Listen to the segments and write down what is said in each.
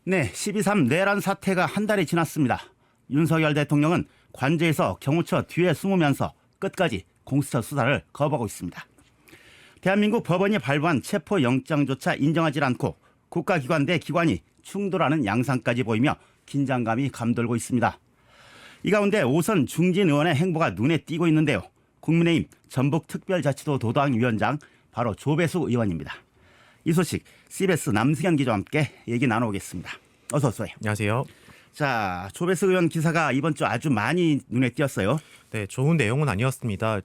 네, 12.3 내란 사태가 한 달이 지났습니다. 윤석열 대통령은 관저에서 경호처 뒤에 숨으면서 끝까지 공수처 수사를 거부하고 있습니다. 대한민국 법원이 발부한 체포영장조차 인정하지 않고 국가기관 대 기관이 충돌하는 양상까지 보이며 긴장감이 감돌고 있습니다. 이 가운데 오선 중진 의원의 행보가 눈에 띄고 있는데요. 국민의힘 전북특별자치도 도당 위원장 바로 조배수 의원입니다. 이 소식 CBS 남승현 기자와 함께 얘기 나눠보겠습니다. 어서 오세요. 안녕하세요. 자, 조배수 의원 기사가 이번 주 아주 많이 눈에 띄었어요. 네, 좋은 내용은 아니었습니다.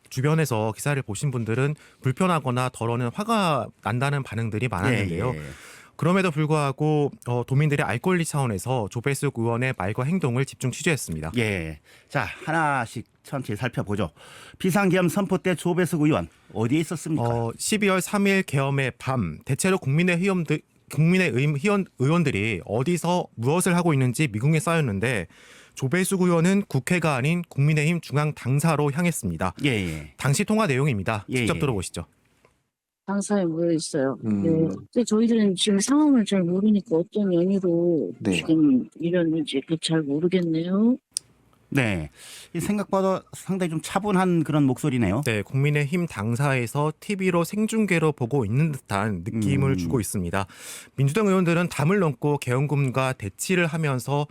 주변에서 기사를 보신 분들은 불편하거나 덜어는 화가 난다는 반응들이 많았는데요. 예. 그럼에도 불구하고 도민들의 알 권리 차원에서 조배수 의원의 말과 행동을 집중 취재했습니다. 예. 자, 하나씩 천천히 살펴보죠. 비상계엄 선포 때 조배수 의원 어디에 있었습니까? 12월 3일 계엄의 밤 대체로 국민의힘 의원들이 어디서 무엇을 하고 있는지 미궁에 쌓였는데 조배수 의원은 국회가 아닌 국민의힘 중앙 당사로 향했습니다. 예. 당시 통화 내용입니다. 직접 들어보시죠. 당사에 모여 있어요. 네. 근데 저희들은 지금 상황을 잘 모르니까 어떤 연유로 지금 이랬는지 잘 모르겠네요. 네. 이 생각보다 상당히 좀 차분한 그런 목소리네요. 네, 국민의힘 당사에서 TV로 생중계로 보고 있는 듯한 느낌을 주고 있습니다. 민주당 의원들은 담을 넘고 계엄군과 대치를 하면서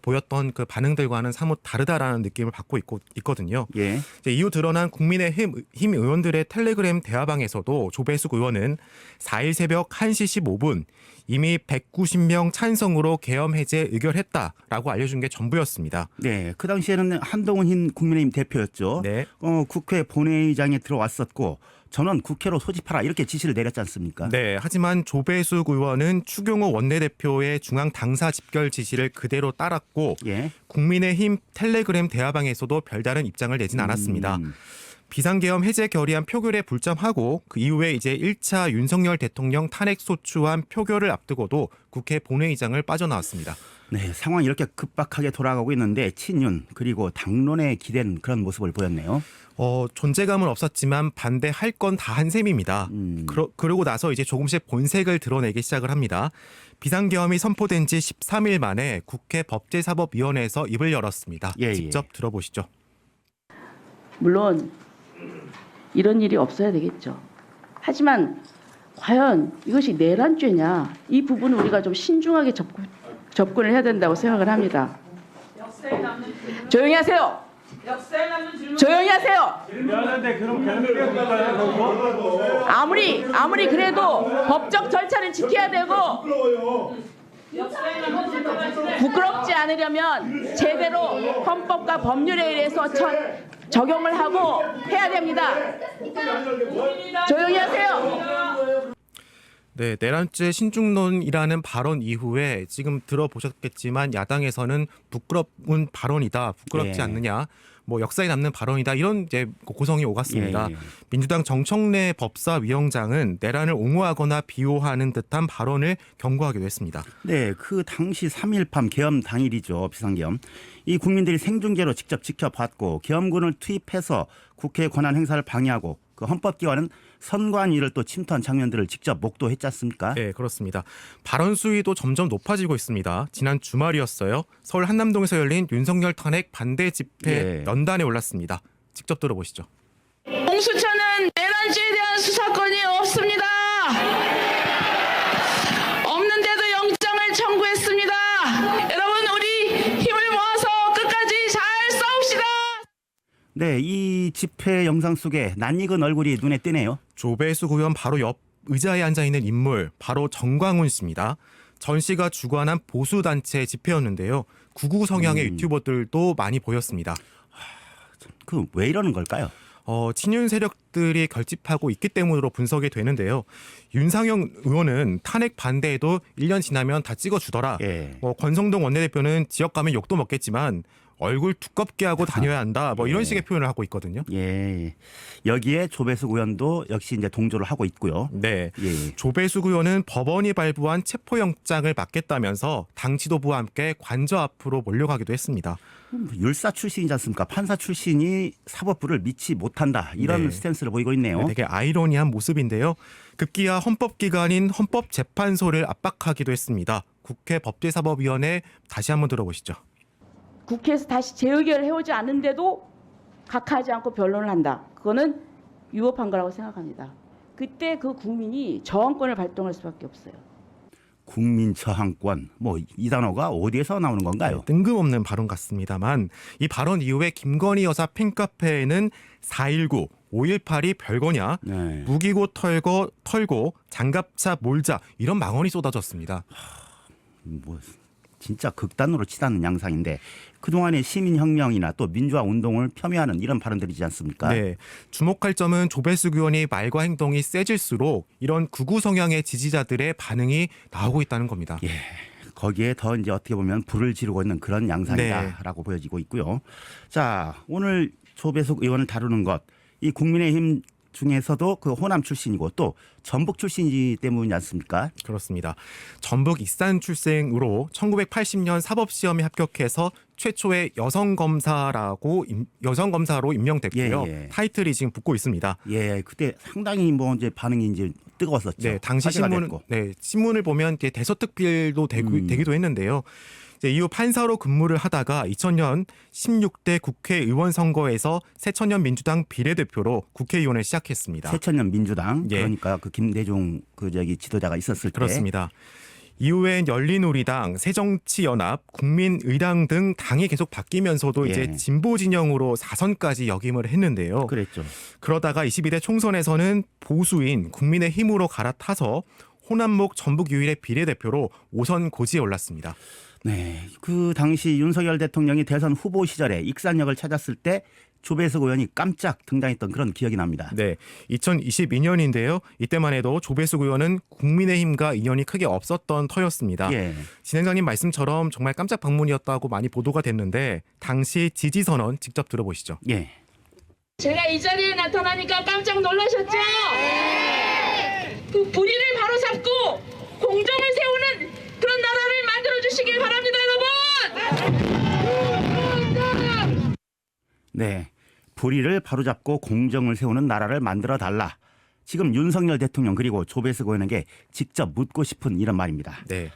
보였던 그 반응들과는 사뭇 다르다라는 느낌을 받고 있거든요. 예. 이후 드러난 국민의힘 의원들의 텔레그램 대화방에서도 조배숙 의원은 4일 새벽 1시 15분 이미 190명 찬성으로 계엄 해제 의결했다라고 알려준 게 전부였습니다. 네, 그 당시에는 한동훈 국민의힘 대표였죠. 네. 국회 본회의장에 들어왔었고 전원 국회로 소집하라 이렇게 지시를 내렸지 않습니까? 네, 하지만 조배숙 의원은 추경호 원내대표의 중앙 당사 집결 지시를 그대로 따랐고 예. 국민의힘 텔레그램 대화방에서도 별다른 입장을 내진 않았습니다. 비상계엄 해제 결의안 표결에 불참하고 그 이후에 이제 1차 윤석열 대통령 탄핵 소추안 표결을 앞두고도 국회 본회의장을 빠져나왔습니다. 네, 상황이 이렇게 급박하게 돌아가고 있는데 친윤 그리고 당론에 기댄 그런 모습을 보였네요. 존재감은 없었지만 반대할 건 다 한 셈입니다. 그러고 나서 이제 조금씩 본색을 드러내기 시작을 합니다. 비상계엄이 선포된 지 13일 만에 국회 법제사법위원회에서 입을 열었습니다. 예. 직접 들어보시죠. 물론 이런 일이 없어야 되겠죠. 하지만 과연 이것이 내란죄냐, 이 부분은 우리가 좀 신중하게 접근을 해야 된다고 생각을 합니다. 조용히 하세요. 조용히 하세요. 아무리 그래도 법적 절차는 지켜야 되고 부끄럽지 않으려면 제대로 헌법과 법률에 의해서 적용을 하고 해야 됩니다. 조용히 하세요. 네, 내란죄 신중론이라는 발언 이후에 지금 들어보셨겠지만 야당에서는 부끄러운 발언이다, 부끄럽지 않느냐, 역사에 남는 발언이다 이런 이제 고성이 오갔습니다. 예. 민주당 정청래 법사위원장은 내란을 옹호하거나 비호하는 듯한 발언을 경고하기도 했습니다. 네, 그 당시 3일 밤 계엄 당일이죠. 비상계엄. 이 국민들이 생중계로 직접 지켜봤고 계엄군을 투입해서 국회 권한 행사를 방해하고 그 헌법기관은 선관위를 또 침투한 장면들을 직접 목도했지 않습니까? 네, 그렇습니다. 발언 수위도 점점 높아지고 있습니다. 지난 주말이었어요. 서울 한남동에서 열린 윤석열 탄핵 반대 집회 연단에 올랐습니다. 직접 들어보시죠. 공수처는 내란죄에 대한 수사권이 없습니다. 없는데도 영장을 청구했습니다. 여러분, 우리 힘을 모아서 끝까지 잘 싸웁시다. 네, 이 집회 영상 속에 낯익은 얼굴이 눈에 띄네요. 조배수 의원 바로 옆 의자에 앉아있는 인물 바로 정광훈 씨입니다. 전 씨가 주관한 보수단체 집회였는데요. 구구 성향의 유튜버들도 많이 보였습니다. 그 왜 이러는 걸까요? 친윤 세력들이 결집하고 있기 때문으로 분석이 되는데요. 윤상현 의원은 탄핵 반대에도 1년 지나면 다 찍어주더라. 예. 권성동 원내대표는 지역 가면 욕도 먹겠지만 얼굴 두껍게 하고 다녀야 한다. 뭐 이런 식의 표현을 하고 있거든요. 예. 여기에 조배숙 의원도 역시 이제 동조를 하고 있고요. 네. 예. 조배숙 의원은 법원이 발부한 체포영장을 받겠다면서 당 지도부와 함께 관저 앞으로 몰려가기도 했습니다. 율사 출신이지 않습니까? 판사 출신이 사법부를 믿지 못한다. 이런 네. 스탠스를 보이고 있네요. 되게 아이러니한 모습인데요. 급기야 헌법기관인 헌법재판소를 압박하기도 했습니다. 국회 법제사법위원회 다시 한번 들어보시죠. 국회에서 다시 재의결을 해오지 않는데도 각하하지 않고 변론을 한다. 그거는 위법한 거라고 생각합니다. 그때 그 국민이 저항권을 발동할 수밖에 없어요. 국민 저항권 뭐 이 단어가 어디에서 나오는 건가요? 뜬금없는 발언 같습니다만 이 발언 이후에 김건희 여사 팬카페에는 4.19, 5.18이 별거냐, 네. 무기고 털고 장갑차 몰자 이런 망언이 쏟아졌습니다. 뭐 진짜 극단으로 치닫는 양상인데 그동안의 시민혁명이나 또 민주화 운동을 폄훼하는 이런 발언들이지 않습니까? 네, 주목할 점은 조배숙 의원이 말과 행동이 세질수록 이런 극우 성향의 지지자들의 반응이 나오고 있다는 겁니다. 예. 거기에 더 이제 어떻게 보면 불을 지르고 있는 그런 양상이다라고 보여지고 있고요. 자, 오늘 조배숙 의원을 다루는 것, 이 국민의힘 중에서도 그 호남 출신이고 또 전북 출신이기 때문이지 않습니까? 그렇습니다. 전북 익산 출생으로 1980년 사법시험에 합격해서 최초의 여성 검사로 임명됐고요. 예, 예. 타이틀이 지금 붙고 있습니다. 예, 그때 상당히 뭐 이제 반응이 이제 뜨거웠었죠. 네, 당시 화제가 신문, 됐고. 신문을 보면 이제 대서특필도 되기도 했는데요. 이후 판사로 근무를 하다가 2000년 16대 국회의원 선거에서 새천년 민주당 비례대표로 국회의원을 시작했습니다. 새천년 민주당 예. 그러니까 그 김대중 그 저기 지도자가 있었을 때 그렇습니다. 이후엔 열린우리당, 새정치연합, 국민의당 등 당이 계속 바뀌면서도 예. 이제 진보 진영으로 4선까지 역임을 했는데요. 그랬죠. 그러다가 22대 총선에서는 보수인 국민의힘으로 갈아타서 호남목 전북 유일의 비례대표로 5선 고지에 올랐습니다. 네, 그 당시 윤석열 대통령이 대선 후보 시절에 익산역을 찾았을 때 조배숙 의원이 깜짝 등장했던 그런 기억이 납니다. 네, 2022년인데요. 이때만 해도 조배숙 의원은 국민의힘과 인연이 크게 없었던 터였습니다. 예. 진행자님 말씀처럼 정말 깜짝 방문이었다고 많이 보도가 됐는데 당시 지지 선언 직접 들어보시죠. 예. 제가 이 자리에 나타나니까 깜짝 놀라셨죠? 그 불의를 바로잡고 공정을 세우는 그런 나라를 만들어 주시길 바랍니다, 여러분. 네. 불의를 바로잡고 공정을 세우는 나라를 만들어 달라. 지금 윤석열 대통령 그리고 조배숙 의원에게 직접 묻고 싶은 이런 말입니다. 네.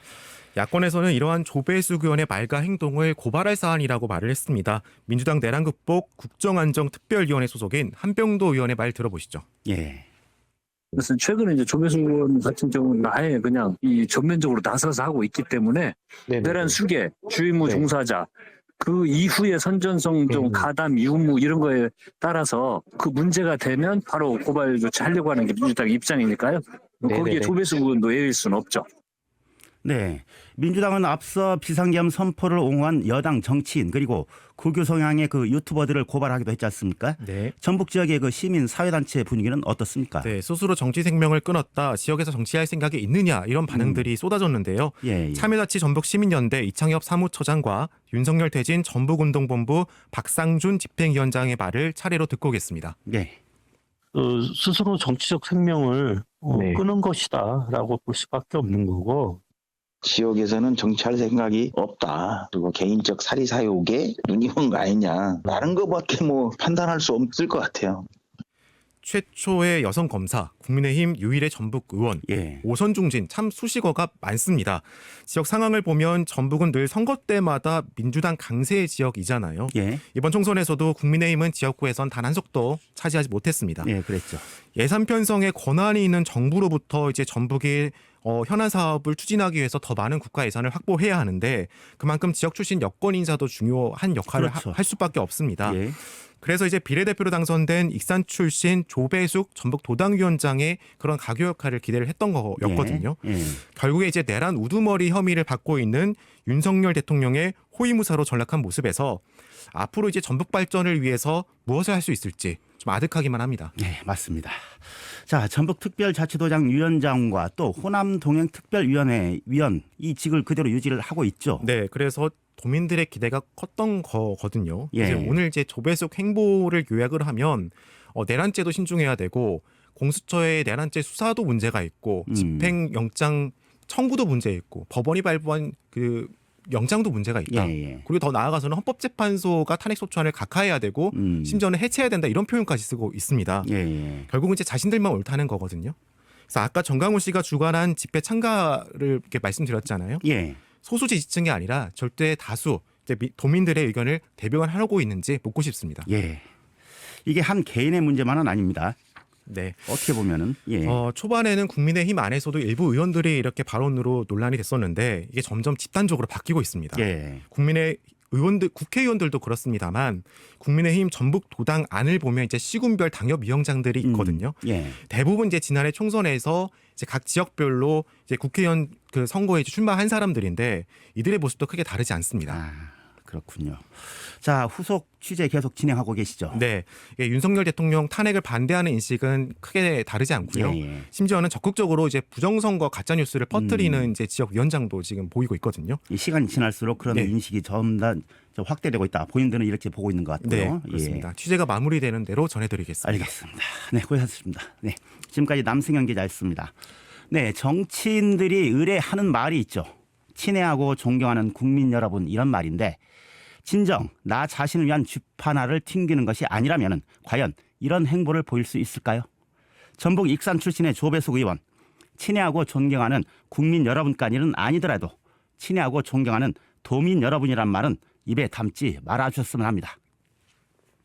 야권에서는 이러한 조배숙 의원의 말과 행동을 고발할 사안이라고 말을 했습니다. 민주당 내란 극복 국정안정특별위원회 소속인 한병도 의원의 말 들어보시죠. 예. 그래서 최근에 이제 조배숙 의원 같은 경우는 아예 그냥 이 전면적으로 나서서 하고 있기 때문에 내란 수계, 주임무 종사자 그 이후에 선전성 좀 가담, 유무 이런 거에 따라서 그 문제가 되면 바로 고발 조치하려고 하는 게 민주당 입장이니까요. 거기에 조배숙 의원도 예외일 수는 없죠. 네. 민주당은 앞서 비상계엄 선포를 옹호한 여당 정치인 그리고 극우 성향의 그 유튜버들을 고발하기도 했지 않습니까? 네. 전북 지역의 그 시민 사회단체 분위기는 어떻습니까? 네, 스스로 정치 생명을 끊었다. 지역에서 정치할 생각이 있느냐 이런 반응들이 쏟아졌는데요. 예, 예. 참여자치 전북 시민연대 이창엽 사무처장과 윤석열 대진 전북운동본부 박상준 집행위원장의 말을 차례로 듣고 오겠습니다. 네. 스스로 정치적 생명을 끊은 것이다라고 볼 수밖에 없는 거고 지역에서는 정치할 생각이 없다. 그리고 개인적 사리사욕에 눈이 먼 거 아니냐. 라는 것밖에 뭐 판단할 수 없을 것 같아요. 최초의 여성 검사, 국민의힘 유일의 전북 의원, 예. 5선 중진 참 수식어가 많습니다. 지역 상황을 보면 전북은 늘 선거 때마다 민주당 강세의 지역이잖아요. 예. 이번 총선에서도 국민의힘은 지역구에선 단 한 석도 차지하지 못했습니다. 예, 그랬죠. 예산 편성에 권한이 있는 정부로부터 이제 전북이 현안 사업을 추진하기 위해서 더 많은 국가 예산을 확보해야 하는데 그만큼 지역 출신 여권 인사도 중요한 역할을 그렇죠. 할 수밖에 없습니다. 예. 그래서 이제 비례대표로 당선된 익산 출신 조배숙 전북 도당위원장의 그런 가교 역할을 기대를 했던 거였거든요. 예. 예. 결국에 이제 내란 우두머리 혐의를 받고 있는 윤석열 대통령의 호위무사로 전락한 모습에서 앞으로 이제 전북 발전을 위해서 무엇을 할 수 있을지 좀 아득하기만 합니다. 네, 맞습니다. 자, 전북특별자치도당 위원장과 또 호남동행특별위원회 위원 이 직을 그대로 유지를 하고 있죠. 네, 그래서 도민들의 기대가 컸던 거거든요. 예. 이제 오늘 이제 조배숙 행보를 요약을 하면 내란죄도 신중해야 되고 공수처의 내란죄 수사도 문제가 있고 집행영장 청구도 문제 있고 법원이 발부한 그 영장도 문제가 있다. 예. 그리고 더 나아가서는 헌법재판소가 탄핵소추안을 각하해야 되고 심지어는 해체해야 된다 이런 표현까지 쓰고 있습니다. 예. 결국은 이제 자신들만 옳다는 거거든요. 그래서 아까 정강훈 씨가 주관한 집회 참가를 이렇게 말씀드렸잖아요. 예. 소수 지지층이 아니라 절대 다수 이제 도민들의 의견을 대변하고 있는지 묻고 싶습니다. 예. 이게 한 개인의 문제만은 아닙니다. 네. 어떻게 보면은 초반에는 국민의힘 안에서도 일부 의원들이 이렇게 발언으로 논란이 됐었는데 이게 점점 집단적으로 바뀌고 있습니다. 예. 국회의원들도 그렇습니다만 국민의힘 전북 도당 안을 보면 이제 시군별 당협위원장들이 있거든요. 예. 대부분 이제 지난해 총선에서 이제 각 지역별로 이제 국회의원 그 선거에 출마한 사람들인데 이들의 모습도 크게 다르지 않습니다. 아, 그렇군요. 자, 후속 취재 계속 진행하고 계시죠? 네, 윤석열 대통령 탄핵을 반대하는 인식은 크게 다르지 않고요. 예. 심지어는 적극적으로 이제 부정선거 가짜 뉴스를 퍼뜨리는 이제 지역 위원장도 지금 보이고 있거든요. 이 시간이 지날수록 그런 네. 인식이 점점 확대되고 있다. 본인들은 이렇게 보고 있는 것 같고요. 네, 그렇습니다. 취재가 마무리되는 대로 전해드리겠습니다. 알겠습니다. 네, 고생하셨습니다. 네, 지금까지 남승현 기자였습니다. 네, 정치인들이 의뢰하는 말이 있죠. 친애하고 존경하는 국민 여러분, 이런 말인데 진정 나 자신을 위한 쥐파나를 튕기는 것이 아니라면 과연 이런 행보를 보일 수 있을까요? 전북 익산 출신의 조배숙 의원, 친애하고 존경하는 국민 여러분까지는 아니더라도 친애하고 존경하는 도민 여러분이란 말은 입에 담지 말아주셨으면 합니다.